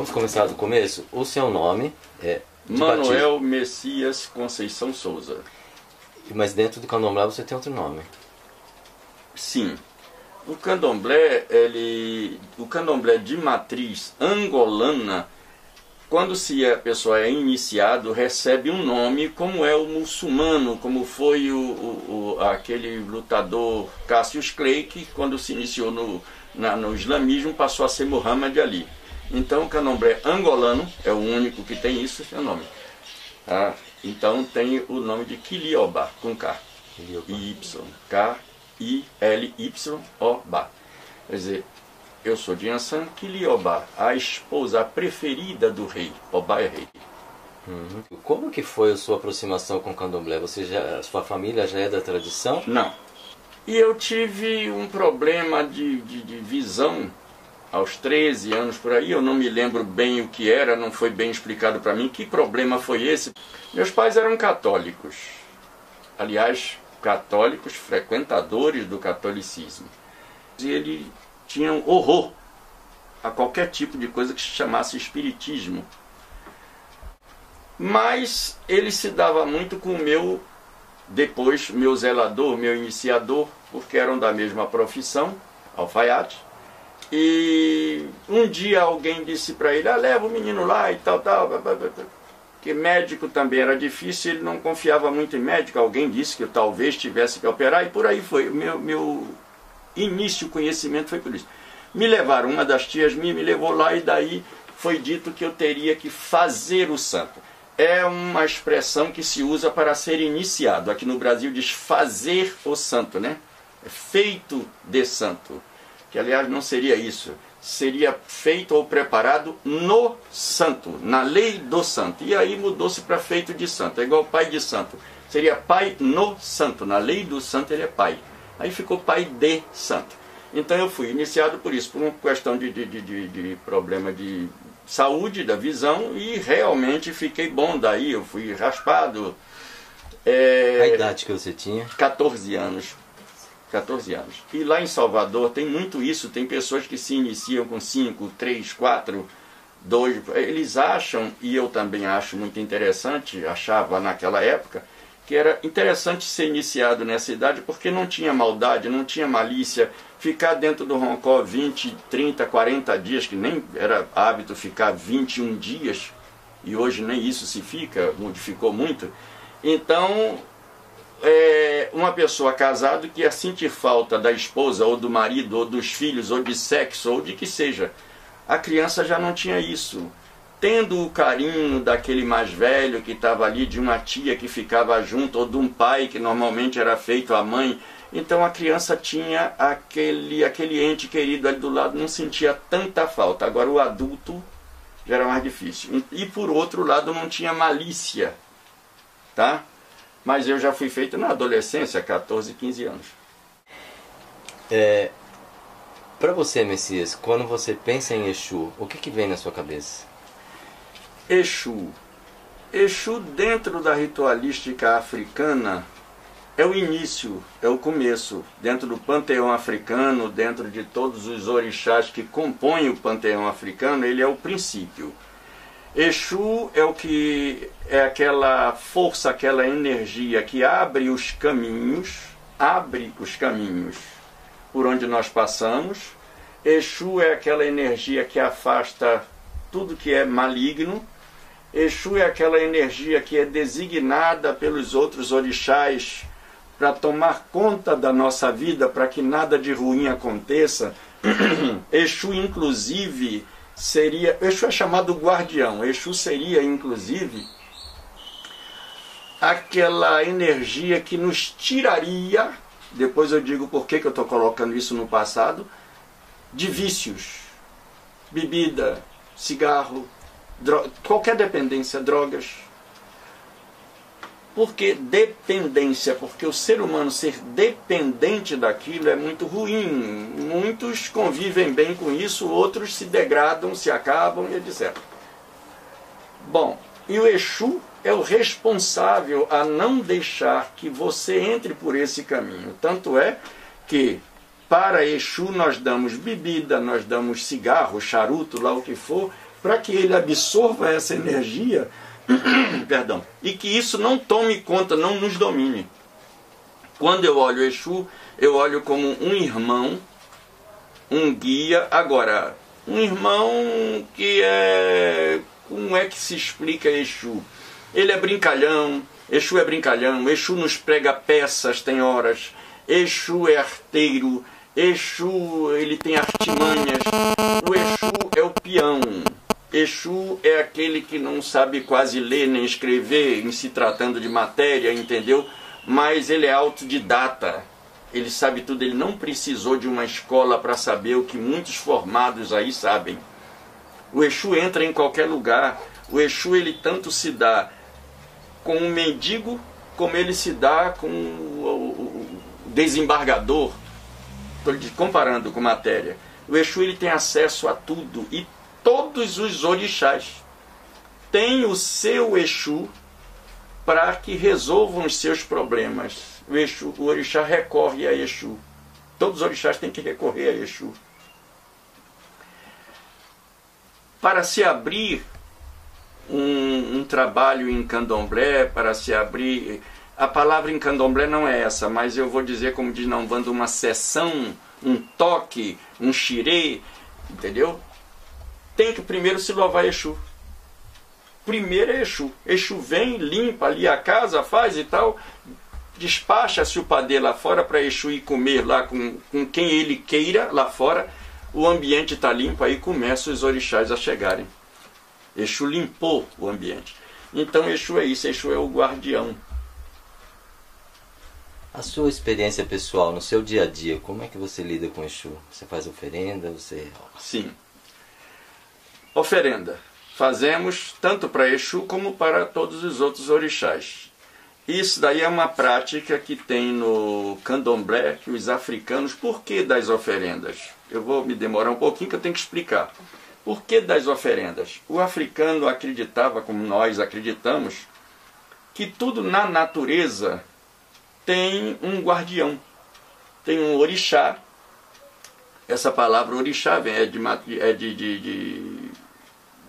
Vamos começar do começo. O seu nome é Manuel Messias Conceição Souza. Mas dentro do candomblé você tem outro nome. Sim. O candomblé de matriz angolana, quando a pessoa é iniciado, recebe um nome como é o muçulmano, como foi aquele lutador Cassius Clay, que quando se iniciou no islamismo passou a ser Muhammad Ali. Então o candomblé angolano é o único que tem isso, seu nome. Tá? Então tem o nome de Quilioba, com K. Y, K-I-L-Y-O-B-A. Quer dizer, eu sou de Ansan Quilioba, a esposa preferida do rei. Oba é rei. Como que foi a sua aproximação com o candomblé? Sua família já é da tradição? Não. E eu tive um problema de visão aos 13 anos por aí. Eu não me lembro bem o que era, não foi bem explicado para mim. Que problema foi esse? Meus pais eram católicos. Aliás, católicos frequentadores do catolicismo. E eles tinham horror a qualquer tipo de coisa que se chamasse espiritismo. Mas ele se dava muito com o meu zelador, meu iniciador, porque eram da mesma profissão, alfaiate. E um dia alguém disse para ele, leva o menino lá e tal, que médico também era difícil, ele não confiava muito em médico, alguém disse que eu talvez tivesse que operar, e por aí foi. Meu início conhecimento foi por isso. Me levaram, uma das tias me levou lá, e daí foi dito que eu teria que fazer o santo. É uma expressão que se usa para ser iniciado. Aqui no Brasil diz fazer o santo, né? É feito de santo. Que aliás não seria isso. Seria feito ou preparado no santo, na lei do santo. E aí mudou-se para feito de santo. É igual pai de santo. Seria pai no santo. Na lei do santo ele é pai. Aí ficou pai de santo. Então eu fui iniciado por isso, por uma questão de problema de saúde, da visão, e realmente fiquei bom. Daí eu fui raspado. A idade que você tinha? 14 anos. 14 anos. E lá em Salvador tem muito isso, tem pessoas que se iniciam com 5, 3, 4, 2, eles acham, e eu também acho muito interessante, achava naquela época, que era interessante ser iniciado nessa idade porque não tinha maldade, não tinha malícia, ficar dentro do roncó 20, 30, 40 dias, que nem era hábito ficar 21 dias, e hoje nem isso se fica, modificou muito. Então, uma pessoa casada que ia sentir falta da esposa, ou do marido, ou dos filhos, ou de sexo, ou de que seja. A criança já não tinha isso. Tendo o carinho daquele mais velho que estava ali, de uma tia que ficava junto, ou de um pai que normalmente era feito a mãe, então a criança tinha aquele ente querido ali do lado, não sentia tanta falta. Agora o adulto já era mais difícil. E por outro lado não tinha malícia, tá? Mas eu já fui feito na adolescência, 14, 15 anos. Para você, Messias, quando você pensa em Exu, o que vem na sua cabeça? Exu. Exu, dentro da ritualística africana, é o início, é o começo. Dentro do panteão africano, dentro de todos os orixás que compõem o panteão africano, ele é o princípio. Exu é aquela força, aquela energia que abre os caminhos por onde nós passamos. Exu é aquela energia que afasta tudo que é maligno. Exu é aquela energia que é designada pelos outros orixás para tomar conta da nossa vida, para que nada de ruim aconteça. Exu, inclusive, Exu é chamado guardião. Exu seria, inclusive, aquela energia que nos tiraria, depois eu digo por que eu estou colocando isso no passado, de vícios, bebida, cigarro, qualquer dependência, drogas. Por que dependência? Porque o ser humano ser dependente daquilo é muito ruim. Muitos convivem bem com isso, outros se degradam, se acabam e etc. Bom, e o Exu é o responsável a não deixar que você entre por esse caminho. Tanto é que para Exu nós damos bebida, nós damos cigarro, charuto, lá o que for, para que ele absorva essa energia, perdão, e que isso não tome conta, não nos domine. Quando eu olho Exu, eu olho como um irmão, um guia. Agora, um irmão que é... Como é que se explica Exu? Ele é brincalhão, Exu é brincalhão, Exu nos prega peças, tem horas, Exu é arteiro, Exu ele tem artimanhas, o Exu é o peão, Exu é aquele que não sabe quase ler nem escrever em se tratando de matéria, entendeu? Mas ele é autodidata, ele sabe tudo, ele não precisou de uma escola para saber o que muitos formados aí sabem. O Exu entra em qualquer lugar, o Exu ele tanto se dá com um mendigo, como ele se dá com o desembargador. Estou comparando com matéria. O Exu ele tem acesso a tudo, e todos os orixás têm o seu Exu para que resolvam os seus problemas. O orixá recorre a Exu. Todos os orixás têm que recorrer a Exu. Para se abrir um trabalho em candomblé, para se abrir... A palavra em candomblé não é essa, mas eu vou dizer, como diz na Umbanda, uma sessão, um toque, um xirê, entendeu? Tem que primeiro se louvar Exu. Primeiro é Exu. Exu vem, limpa ali a casa, faz e tal, despacha-se o padê lá fora para Exu ir comer lá com quem ele queira lá fora. O ambiente está limpo, aí começam os orixás a chegarem. Exu limpou o ambiente. Então Exu é isso, Exu é o guardião. A sua experiência pessoal, no seu dia a dia, como é que você lida com Exu? Você faz oferenda? Sim. Oferenda. Fazemos tanto para Exu como para todos os outros orixás. Isso daí é uma prática que tem no candomblé, que os africanos... Por que das oferendas? Eu vou me demorar um pouquinho que eu tenho que explicar. Por que das oferendas? O africano acreditava, como nós acreditamos, que tudo na natureza tem um guardião, tem um orixá. Essa palavra orixá é de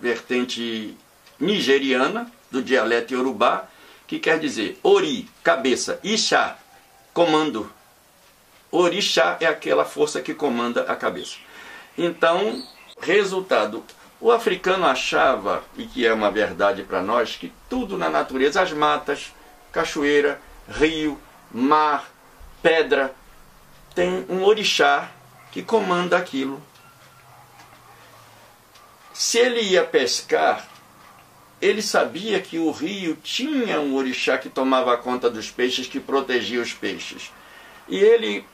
vertente nigeriana, do dialeto iorubá, que quer dizer ori, cabeça, ixá, comando. Orixá é aquela força que comanda a cabeça. Então, resultado, o africano achava, e que é uma verdade para nós, que tudo na natureza, as matas, cachoeira, rio, mar, pedra, tem um orixá que comanda aquilo. Se ele ia pescar, ele sabia que o rio tinha um orixá que tomava conta dos peixes, que protegia os peixes. E ele,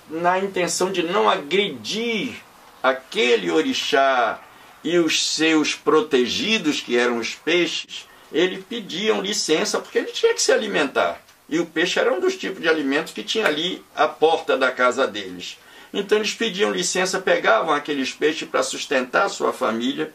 na intenção de não agredir aquele orixá e os seus protegidos, que eram os peixes, ele pediam licença, porque ele tinha que se alimentar. E o peixe era um dos tipos de alimentos que tinha ali à porta da casa deles. Então eles pediam licença, pegavam aqueles peixes para sustentar a sua família.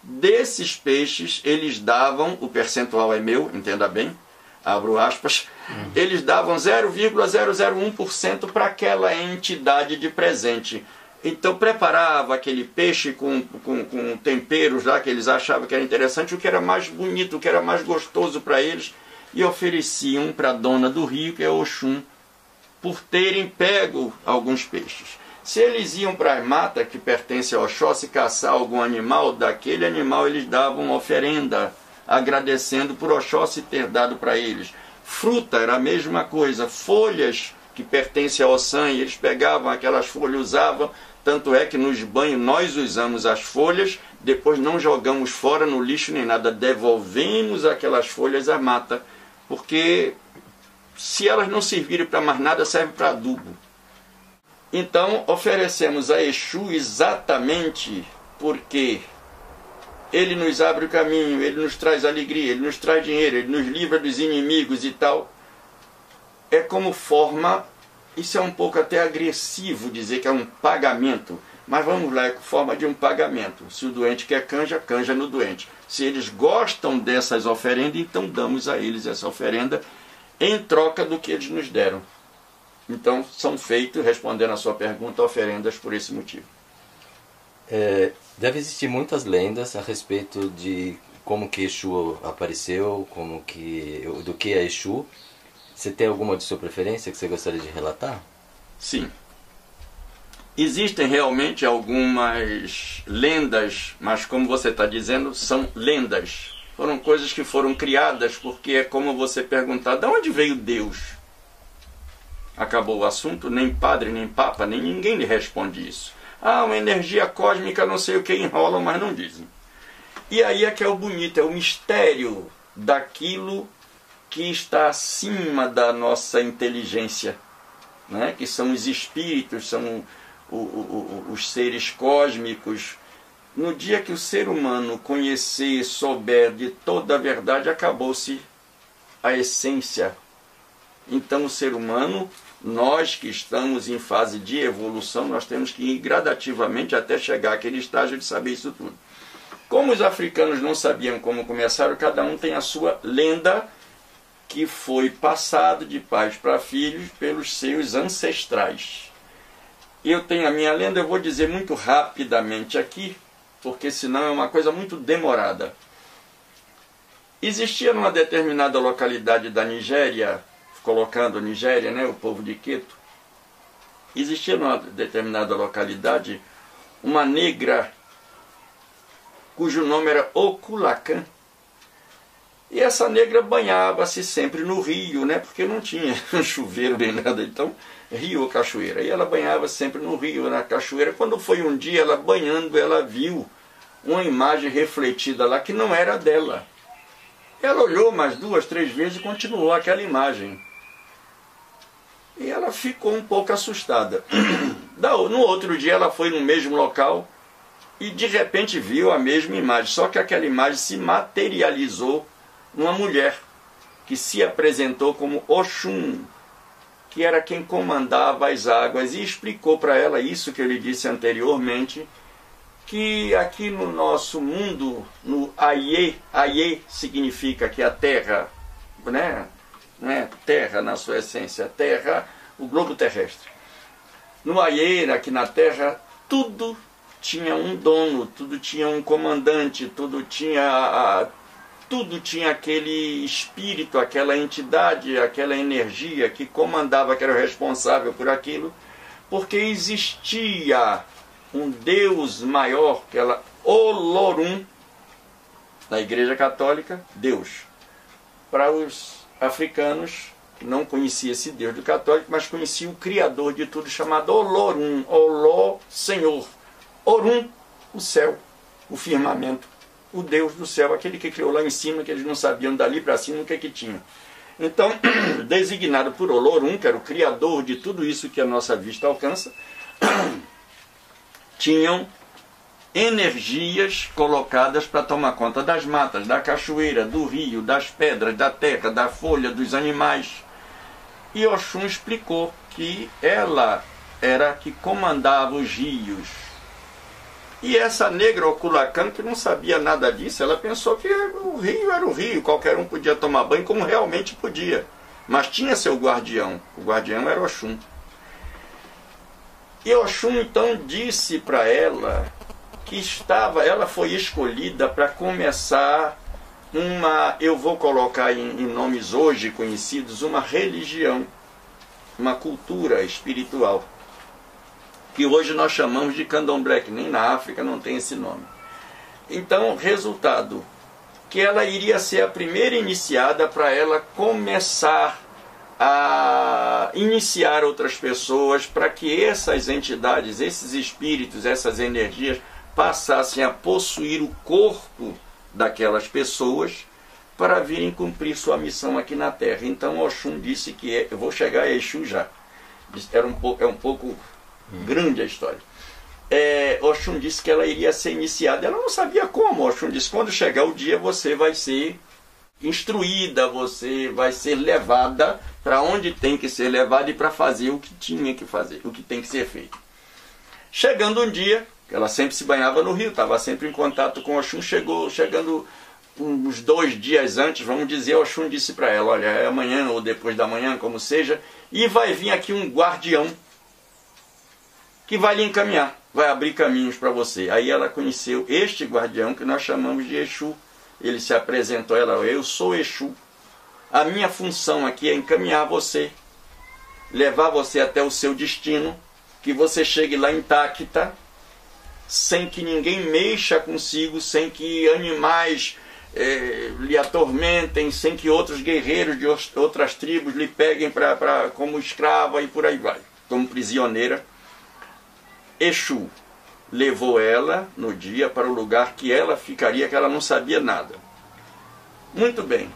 Desses peixes, eles davam, o percentual é meu, entenda bem, abro aspas, eles davam 0,001% para aquela entidade de presente. Então preparava aquele peixe com temperos lá que eles achavam que era interessante, o que era mais bonito, o que era mais gostoso para eles, e ofereciam para a dona do rio, que é Oxum, por terem pego alguns peixes. Se eles iam para as matas que pertencem ao Oxóssi caçar algum animal, daquele animal eles davam oferenda, agradecendo por Oxóssi ter dado para eles. Fruta era a mesma coisa, folhas que pertencem ao Ossan, eles pegavam aquelas folhas, usavam, tanto é que nos banhos nós usamos as folhas, depois não jogamos fora no lixo nem nada, devolvemos aquelas folhas à mata, porque se elas não servirem para mais nada, serve para adubo. Então oferecemos a Exu exatamente porque ele nos abre o caminho, ele nos traz alegria, ele nos traz dinheiro, ele nos livra dos inimigos e tal. É como forma, isso é um pouco até agressivo dizer que é um pagamento, mas vamos lá, é forma de um pagamento. Se o doente quer canja, canja no doente. Se eles gostam dessas oferendas, então damos a eles essa oferenda em troca do que eles nos deram. Então são feitos, respondendo a sua pergunta, oferendas por esse motivo. Deve existir muitas lendas a respeito de como que Exu apareceu, do que é Exu. Você tem alguma de sua preferência que você gostaria de relatar? Sim. Existem realmente algumas lendas, mas como você está dizendo, são lendas. Foram coisas que foram criadas, porque é como você perguntar, de onde veio Deus? Acabou o assunto, nem padre, nem papa, nem ninguém lhe responde isso. Uma energia cósmica, não sei o que, enrolam, mas não dizem. E aí é que é o bonito, é o mistério daquilo que está acima da nossa inteligência, né? Que são os espíritos, são os seres cósmicos. No dia que o ser humano conhecer, souber de toda a verdade, acabou-se a essência. Então o ser humano, nós que estamos em fase de evolução, nós temos que ir gradativamente até chegar àquele estágio de saber isso tudo. Como os africanos não sabiam como começaram, cada um tem a sua lenda que foi passado de pais para filhos pelos seus ancestrais. Eu tenho a minha lenda, eu vou dizer muito rapidamente aqui, porque senão é uma coisa muito demorada. Existia numa determinada localidade da Nigéria, colocando Nigéria, né, o povo de Queto, existia numa determinada localidade uma negra cujo nome era Okulakan. E essa negra banhava-se sempre no rio, né, porque não tinha chuveiro nem nada, então rio ou cachoeira. E ela banhava sempre no rio, na cachoeira. Quando foi um dia, ela banhando, ela viu uma imagem refletida lá que não era dela. Ela olhou mais 2, 3 vezes e continuou aquela imagem. E ela ficou um pouco assustada. No outro dia ela foi no mesmo local e de repente viu a mesma imagem, só que aquela imagem se materializou numa mulher que se apresentou como Oxum, que era quem comandava as águas, e explicou para ela isso que eu lhe disse anteriormente, que aqui no nosso mundo, no Aie, Aie significa que a Terra, né? Não é terra na sua essência, terra, o globo terrestre. No Aie, aqui na Terra, tudo tinha um dono, tudo tinha um comandante, tudo tinha aquele espírito, aquela entidade, aquela energia que comandava, que era o responsável por aquilo, porque existia um Deus maior, que era Olorum, na Igreja Católica, Deus. Para os africanos, que não conhecia esse Deus do católico, mas conhecia o Criador de tudo, chamado Olorum, Oló, Senhor. Orum, o céu, o firmamento, o Deus do céu, aquele que criou lá em cima, que eles não sabiam dali para cima o que tinha. Então, designado por Olorum, que era o Criador de tudo isso que a nossa vista alcança, tinham energias colocadas para tomar conta das matas, da cachoeira, do rio, das pedras, da terra, da folha, dos animais. E Oxum explicou que ela era que comandava os rios. E essa negra Okulakan, que não sabia nada disso, ela pensou que o rio era o rio, qualquer um podia tomar banho, como realmente podia. Mas tinha seu guardião, o guardião era Oxum. E Oxum então disse para ela que ela foi escolhida para começar eu vou colocar em nomes hoje conhecidos, uma religião, uma cultura espiritual, que hoje nós chamamos de candomblé, que nem na África não tem esse nome. Então, resultado, que ela iria ser a primeira iniciada para ela começar a iniciar outras pessoas, para que essas entidades, esses espíritos, essas energias passassem a possuir o corpo daquelas pessoas para virem cumprir sua missão aqui na Terra. Então Oxum disse que eu vou chegar a Exu já. É um pouco grande a história. Oxum disse que ela iria ser iniciada. Ela não sabia como. Oxum disse: quando chegar o dia, você vai ser instruída, você vai ser levada para onde tem que ser levada e para fazer o que tinha que fazer, o que tem que ser feito. Chegando um dia, ela sempre se banhava no rio, estava sempre em contato com Oxum, chegando uns 2 dias antes, vamos dizer, Oxum disse para ela, olha, é amanhã ou depois da manhã, como seja, e vai vir aqui um guardião que vai lhe encaminhar, vai abrir caminhos para você. Aí ela conheceu este guardião que nós chamamos de Exu. Ele se apresentou a ela, eu sou Exu. A minha função aqui é encaminhar você, levar você até o seu destino, que você chegue lá intacta, sem que ninguém mexa consigo, sem que animais lhe atormentem, sem que outros guerreiros de outras tribos lhe peguem como escrava e por aí vai, como prisioneira. Exu levou ela no dia para o lugar que ela ficaria, que ela não sabia nada. Muito bem.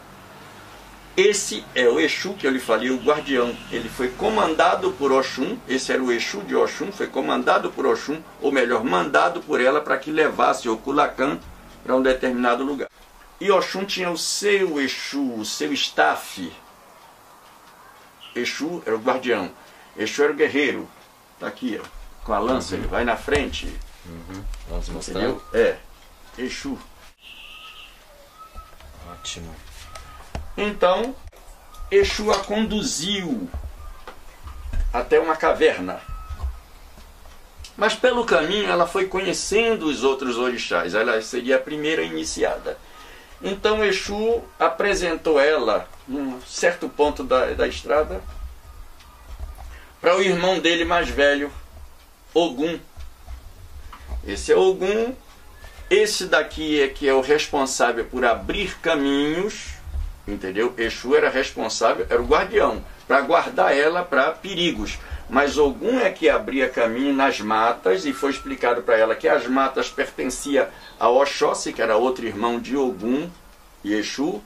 Esse é o Exu que eu lhe falei, o guardião. Ele foi comandado por Oxum, esse era o Exu de Oxum, foi comandado por Oxum, ou melhor, mandado por ela para que levasse o Culacan para um determinado lugar. E Oxum tinha o seu Exu, o seu staff. Exu era o guardião, Exu era o guerreiro. Está aqui, ó, com a lança, ele vai na frente. Vamos mostrar. Entendeu? É, Exu. Ótimo. Então, Exu a conduziu até uma caverna. Mas pelo caminho ela foi conhecendo os outros orixás. Ela seria a primeira iniciada. Então Exu apresentou ela, num certo ponto da estrada, para o irmão dele mais velho, Ogum. Esse é Ogum. Esse daqui é que é o responsável por abrir caminhos. Entendeu? Exu era responsável, era o guardião, para guardar ela para perigos. Mas Ogum é que abria caminho nas matas, e foi explicado para ela que as matas pertenciam a Oxóssi, que era outro irmão de Ogum e Exu,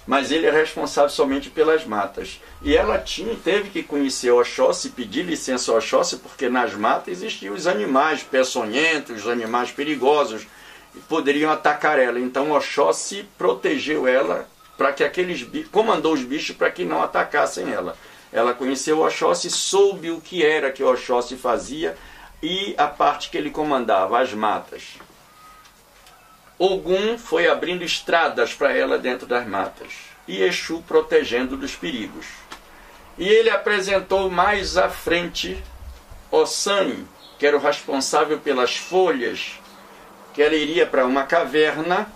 mas ele era responsável somente pelas matas. E ela teve que conhecer Oxóssi, pedir licença a Oxóssi, porque nas matas existiam os animais peçonhentos, os animais perigosos, e poderiam atacar ela. Então Oxóssi protegeu ela, para que aqueles bichos, comandou os bichos para que não atacassem ela. Ela conheceu Oxóssi, soube o que era que Oxóssi fazia e a parte que ele comandava, as matas. Ogum foi abrindo estradas para ela dentro das matas e Exu protegendo dos perigos. E ele apresentou mais à frente Ossan, que era o responsável pelas folhas, que ela iria para uma caverna,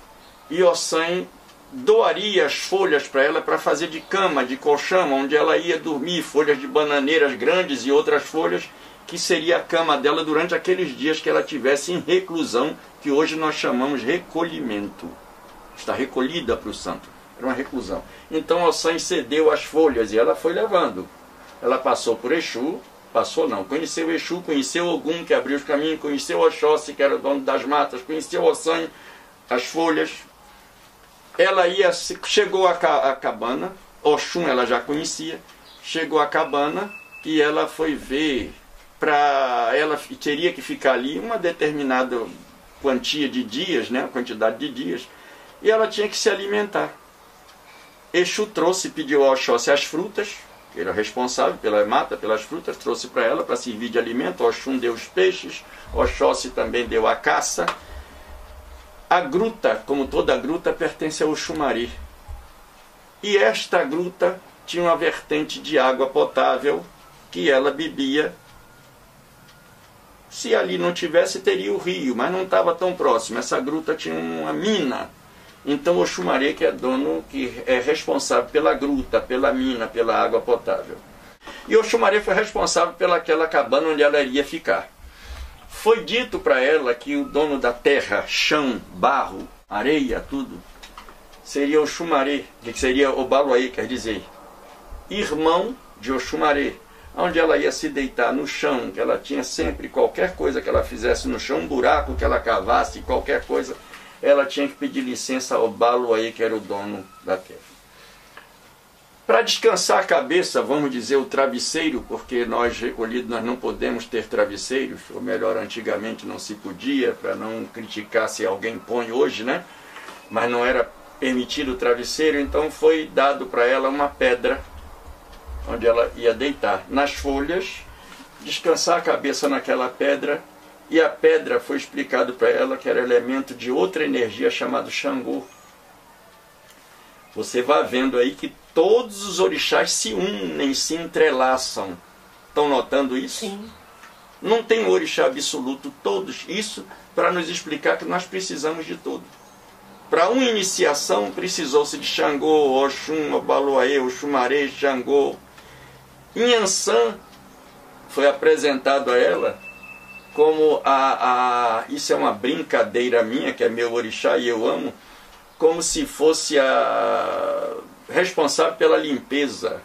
e Ossan doaria as folhas para ela para fazer de cama, de colchão, onde ela ia dormir, folhas de bananeiras grandes e outras folhas, que seria a cama dela durante aqueles dias que ela tivesse em reclusão, que hoje nós chamamos recolhimento. Está recolhida para o santo. Era uma reclusão. Então Ossan cedeu as folhas e ela foi levando. Ela passou por Exu, conheceu Exu, conheceu Ogum, que abriu os caminhos, conheceu Oxóssi, que era o dono das matas, conheceu Ossan, as folhas. Ela chegou à cabana, Oxum ela já conhecia, chegou à cabana e ela foi ver, ela teria que ficar ali uma determinada quantia de dias, né, quantidade de dias, e ela tinha que se alimentar. Exu pediu a Oxóssi as frutas, que era responsável pela mata, pelas frutas, trouxe para ela para servir de alimento. Oxum deu os peixes, Oxóssi também deu a caça. A gruta, como toda gruta, pertence ao Oxumari. E esta gruta tinha uma vertente de água potável que ela bebia. Se ali não tivesse, teria o rio, mas não estava tão próximo. Essa gruta tinha uma mina. Então o Oxumari, que é dono, que é responsável pela gruta, pela mina, pela água potável. E o Oxumari foi responsável pelaquela cabana onde ela iria ficar. Foi dito para ela que o dono da terra, chão, barro, areia, tudo, seria Oxumari, que seria Obaluaí, quer dizer, irmão de Oxumari, onde ela ia se deitar no chão, que ela tinha sempre, qualquer coisa que ela fizesse no chão, um buraco que ela cavasse, qualquer coisa, ela tinha que pedir licença ao Obaluaí, que era o dono da terra. Para descansar a cabeça, vamos dizer, o travesseiro, porque nós recolhidos nós não podemos ter travesseiros, ou melhor, antigamente não se podia, para não criticar se alguém põe hoje, né? Mas não era permitido o travesseiro, então foi dado para ela uma pedra, onde ela ia deitar nas folhas, descansar a cabeça naquela pedra, e a pedra foi explicado para ela que era elemento de outra energia chamada Xangô, Você vai vendo aí que todos os orixás se unem, se entrelaçam. Estão notando isso? Sim. Não tem um orixá absoluto, todos. Isso para nos explicar que nós precisamos de tudo. Para uma iniciação precisou-se de Xangô, Oxum, Obaloaê, Oxumaré, Xangô. Inhansã foi apresentado a ela como isso é uma brincadeira minha, que é meu orixá e eu amo, como se fosse a responsável pela limpeza.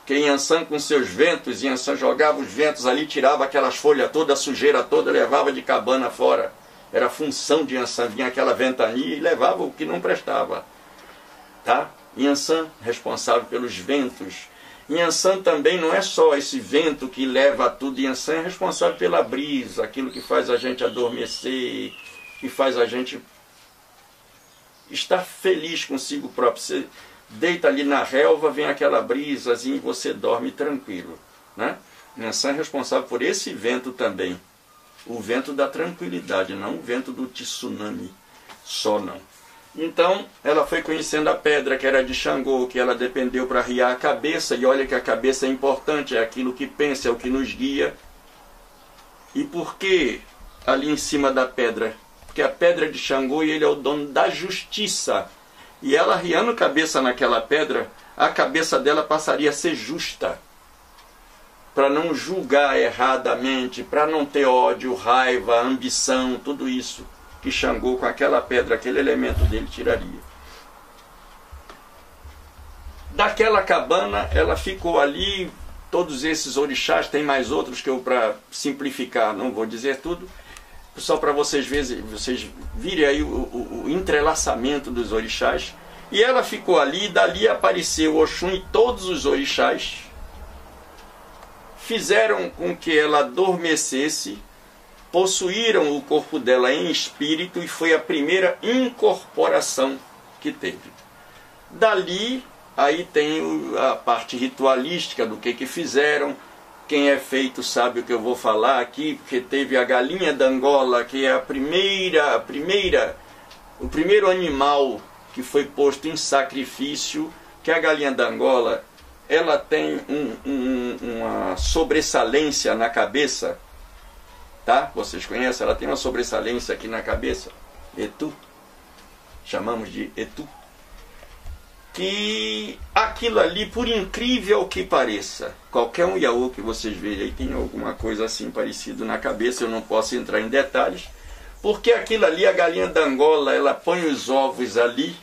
Que Inhansã com seus ventos, Inhansã jogava os ventos ali, tirava aquelas folhas todas, a sujeira toda, levava de cabana fora. Era a função de Inhansã, vinha aquela ventania e levava o que não prestava. Tá? Inhansã, responsável pelos ventos. Inhansã também não é só esse vento que leva tudo, Inhansã é responsável pela brisa, aquilo que faz a gente adormecer, que faz a gente estar feliz consigo próprio. Você deita ali na relva, vem aquela brisazinha e você dorme tranquilo. Né? Inhansã é responsável por esse vento também. O vento da tranquilidade, não o vento do tsunami, só não. Então, ela foi conhecendo a pedra que era de Xangô, que ela dependeu para riar a cabeça, e olha que a cabeça é importante, é aquilo que pensa, é o que nos guia. E por que ali em cima da pedra? Porque a pedra é de Xangô e ele é o dono da justiça. E ela riando a cabeça naquela pedra, a cabeça dela passaria a ser justa. Para não julgar erradamente, para não ter ódio, raiva, ambição, tudo isso que Xangô com aquela pedra, aquele elemento dele tiraria. Daquela cabana, ela ficou ali, todos esses orixás, tem mais outros que eu, para simplificar, não vou dizer tudo, só para vocês virem aí o entrelaçamento dos orixás. E ela ficou ali, e dali apareceu Oxum e todos os orixás, fizeram com que ela adormecesse, possuíram o corpo dela em espírito e foi a primeira incorporação que teve. Dali, aí tem a parte ritualística do que fizeram. Quem é feito sabe o que eu vou falar aqui, porque teve a galinha da Angola, que é o primeiro animal que foi posto em sacrifício, que a galinha da Angola, ela tem uma sobressalência na cabeça, tá? Vocês conhecem? Ela tem uma sobressalência aqui na cabeça, Etu, chamamos de Etu, que aquilo ali, por incrível que pareça, qualquer um Iaô que vocês vejam aí tem alguma coisa assim parecido na cabeça, eu não posso entrar em detalhes, porque aquilo ali, a galinha da Angola, ela põe os ovos ali,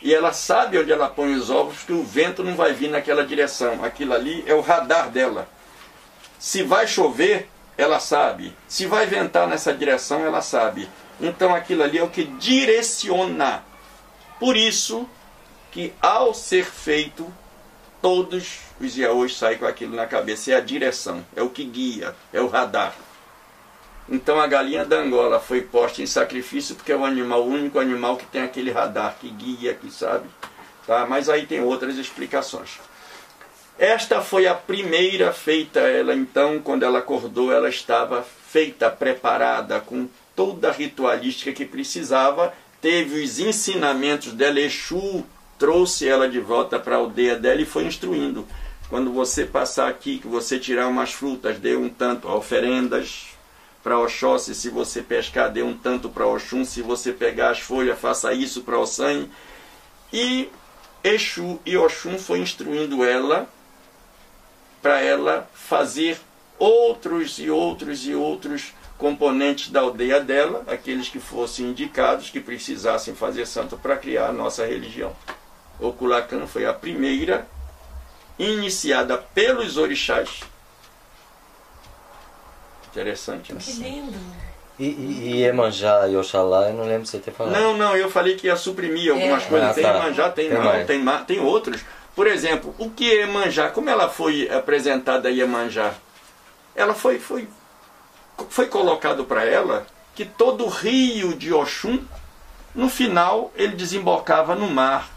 e ela sabe onde ela põe os ovos, que o vento não vai vir naquela direção. Aquilo ali é o radar dela. Se vai chover, ela sabe. Se vai ventar nessa direção, ela sabe. Então aquilo ali é o que direciona. Por isso que ao ser feito, todos os Iaôs saem com aquilo na cabeça. É a direção, é o que guia, é o radar. Então a galinha da Angola foi posta em sacrifício porque é o único animal que tem aquele radar, que guia, que sabe. Tá? Mas aí tem outras explicações. Esta foi a primeira feita. Ela então, quando ela acordou, ela estava feita, preparada, com toda a ritualística que precisava. Teve os ensinamentos dela, Exu trouxe ela de volta para a aldeia dela e foi instruindo. Quando você passar aqui, que você tirar umas frutas, dê um tanto, oferendas para Oxóssi, se você pescar, dê um tanto para Oxum, se você pegar as folhas, faça isso para Ossan. E Exu e Oxum foi instruindo ela para ela fazer outros e outros e outros componentes da aldeia dela, aqueles que fossem indicados, que precisassem fazer santo para criar a nossa religião. O Culacan foi a primeira, iniciada pelos orixás. Interessante, né? Que lindo. E Iemanjá e Oxalá, eu não lembro de você ter falado. Não, eu falei que ia suprimir algumas coisas. Tem Iemanjá, tem outros. Por exemplo, o que é Iemanjá? Como ela foi apresentada a Iemanjá? Ela foi colocado para ela que todo o rio de Oxum, no final, ele desembocava no mar,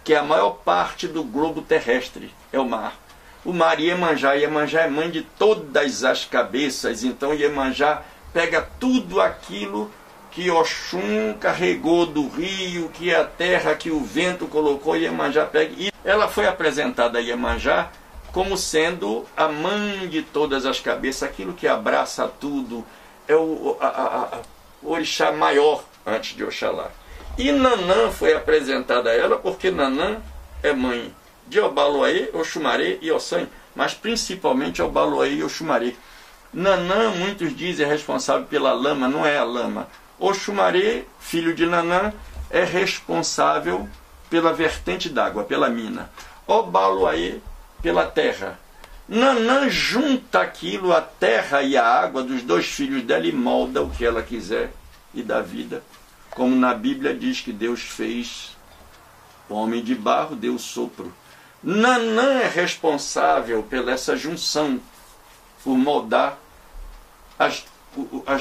que é a maior parte do globo terrestre, é o mar. O mar Iemanjá é mãe de todas as cabeças, então Iemanjá pega tudo aquilo que Oxum carregou do rio, que a terra que o vento colocou, Iemanjá pega. E ela foi apresentada a Iemanjá como sendo a mãe de todas as cabeças, aquilo que abraça tudo, é o orixá maior antes de Oxalá. E Nanã foi apresentada a ela porque Nanã é mãe de Obaloaê, Oxumaré e Ossan, mas principalmente Obaloaê e Oxumaré. Nanã, muitos dizem, é responsável pela lama, não é a lama. Oxumaré, filho de Nanã, é responsável pela vertente d'água, pela mina. Obaloaê, pela terra. Nanã junta aquilo, a terra e a água dos dois filhos dela e molda o que ela quiser e dá vida. Como na Bíblia diz que Deus fez o homem de barro, deu o sopro. Nanã é responsável pela essa junção, por moldar as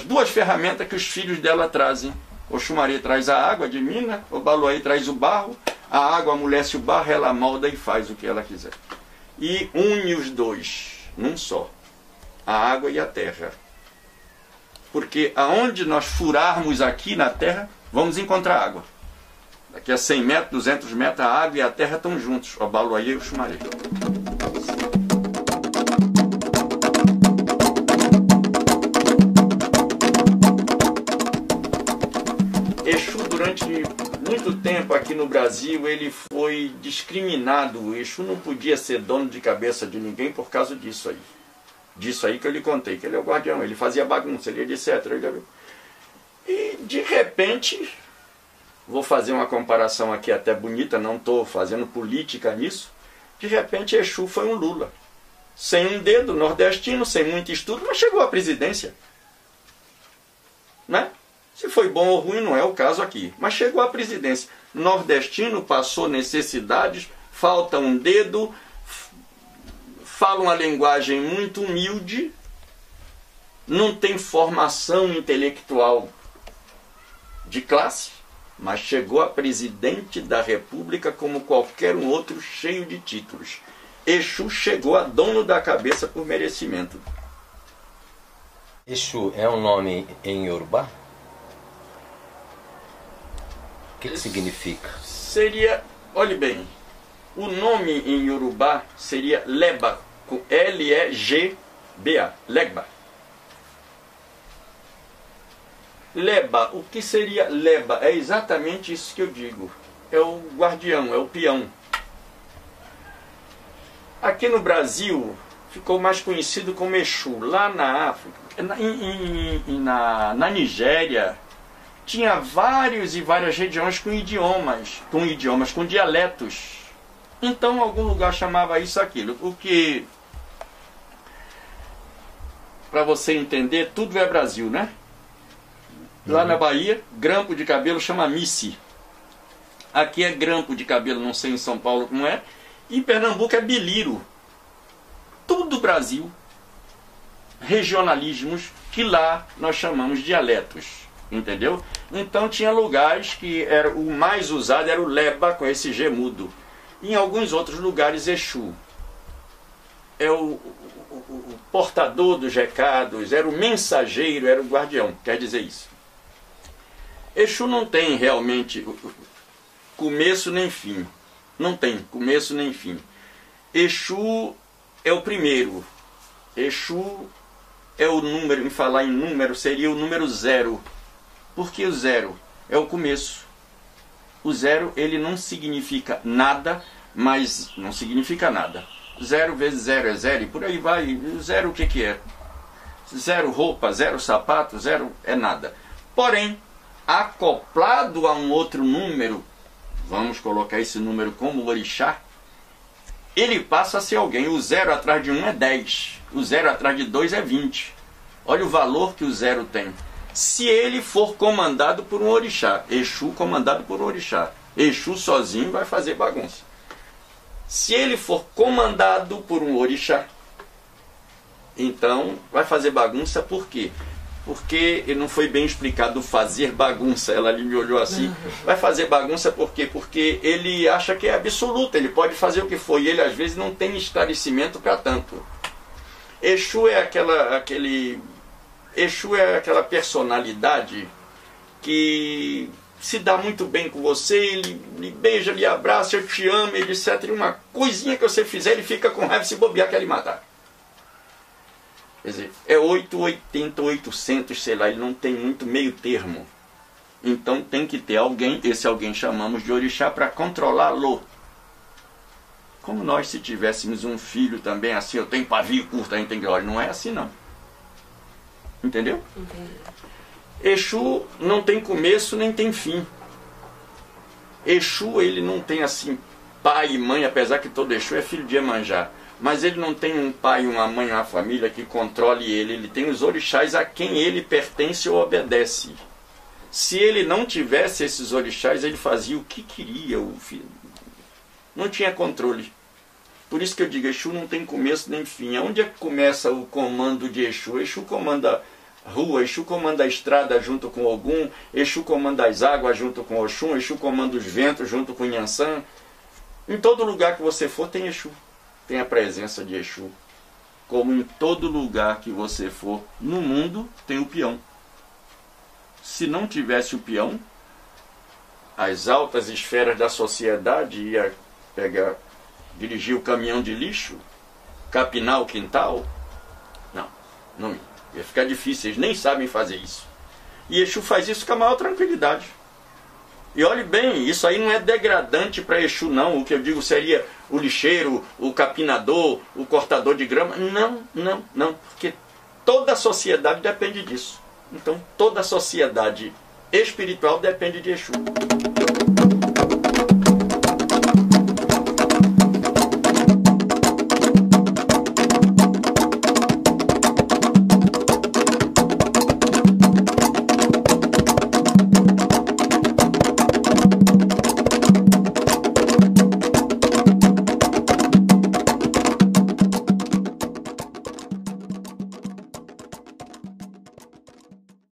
duas ferramentas que os filhos dela trazem. Oxumaré traz a água de mina, Obaloaê traz o barro, a água amolece o barro, ela molda e faz o que ela quiser. E une os dois num só, a água e a terra. Porque aonde nós furarmos aqui na terra, vamos encontrar água. Daqui a 100 metros, 200 metros, a água e a terra estão juntos, Obaloaê e Oxumaré. Exu, durante muito tempo aqui no Brasil, ele foi discriminado. O Exu não podia ser dono de cabeça de ninguém por causa disso aí. Disso aí que eu lhe contei, que ele é o guardião, ele fazia bagunça, ele etc. E de repente, vou fazer uma comparação aqui até bonita, não estou fazendo política nisso, de repente Exu foi um Lula. Sem um dedo, nordestino, sem muito estudo, mas chegou à presidência. Né? Se foi bom ou ruim, não é o caso aqui. Mas chegou à presidência. Nordestino, passou necessidades, falta um dedo, fala uma linguagem muito humilde, não tem formação intelectual de classe, mas chegou a presidente da República como qualquer um outro, cheio de títulos. Exu chegou a dono da cabeça por merecimento. Exu é um nome em Yorubá? O que significa? Seria, olhe bem, o nome em Yorubá seria Leba, com L-E-G-B-A, Legba. Leba, o que seria Leba? É exatamente isso que eu digo. É o guardião, é o peão. Aqui no Brasil ficou mais conhecido como Exu. Lá na África, na Nigéria, tinha várias regiões com dialetos. Então, algum lugar chamava isso aquilo. O que, para você entender, tudo é Brasil, né? Lá na Bahia, grampo de cabelo chama Missi. Aqui é grampo de cabelo, não sei em São Paulo como é. Em Pernambuco é biliro. Tudo Brasil. Regionalismos que lá nós chamamos dialetos. Entendeu? Então tinha lugares que era, o mais usado era o Leba, com esse G mudo. Em alguns outros lugares, Exu. É o portador dos recados, era o mensageiro, era o guardião. Quer dizer isso. Exu não tem realmente começo nem fim. Não tem começo nem fim. Exu é o primeiro. Exu é o número, em falar em número, seria o número 0. Porque o 0 é o começo. O 0, ele não significa nada, mas não significa nada. 0 vezes 0 é 0 e por aí vai. 0 o que é? 0 roupa, 0 sapato, 0 é nada. Porém, acoplado a um outro número, vamos colocar esse número como orixá, ele passa a ser alguém. O 0 atrás de 1 é 10. O 0 atrás de 2 é 20. Olha o valor que o 0 tem. Se ele for comandado por um orixá, Exu comandado por um orixá, Exu sozinho vai fazer bagunça. Se ele for comandado por um orixá, então vai fazer bagunça. Por quê? Porque ele não foi bem explicado fazer bagunça. Ela ali me olhou assim. Vai fazer bagunça por quê? Porque ele acha que é absoluto, ele pode fazer o que for, e ele às vezes não tem esclarecimento para tanto. Exu é aquela personalidade que se dá muito bem com você, ele lhe beija, lhe abraça, eu te amo, etc. E uma coisinha que você fizer, ele fica com raiva, se bobear, quer lhe matar. Quer dizer, é 880, 800, sei lá, ele não tem muito meio termo. Então tem que ter alguém, esse alguém chamamos de orixá, para controlá-lo. Como nós, se tivéssemos um filho também assim, eu tenho pavio curto, a gente tem que... Olha, não é assim não. Entendeu? Entendi. Exu não tem começo nem tem fim. Exu, ele não tem assim pai e mãe, apesar que todo Exu é filho de Iemanjá. Mas ele não tem um pai, uma mãe, uma família que controle ele. Ele tem os orixás a quem ele pertence ou obedece. Se ele não tivesse esses orixás, ele fazia o que queria. Não tinha controle. Por isso que eu digo, Exu não tem começo nem fim. Onde é que começa o comando de Exu? Exu comanda a rua, Exu comanda a estrada junto com Ogum, Exu comanda as águas junto com Oxum, Exu comanda os ventos junto com Nhansan. Em todo lugar que você for tem Exu. Tem a presença de Exu. Como em todo lugar que você for no mundo tem o peão. Se não tivesse o peão, as altas esferas da sociedade ia dirigir o caminhão de lixo, capinar o quintal. Não ia ficar difícil, eles nem sabem fazer isso. E Exu faz isso com a maior tranquilidade. E olhe bem, isso aí não é degradante para Exu não. O que eu digo seria o lixeiro, o capinador, o cortador de grama. Não, porque toda a sociedade depende disso. Então toda a sociedade espiritual depende de Exu.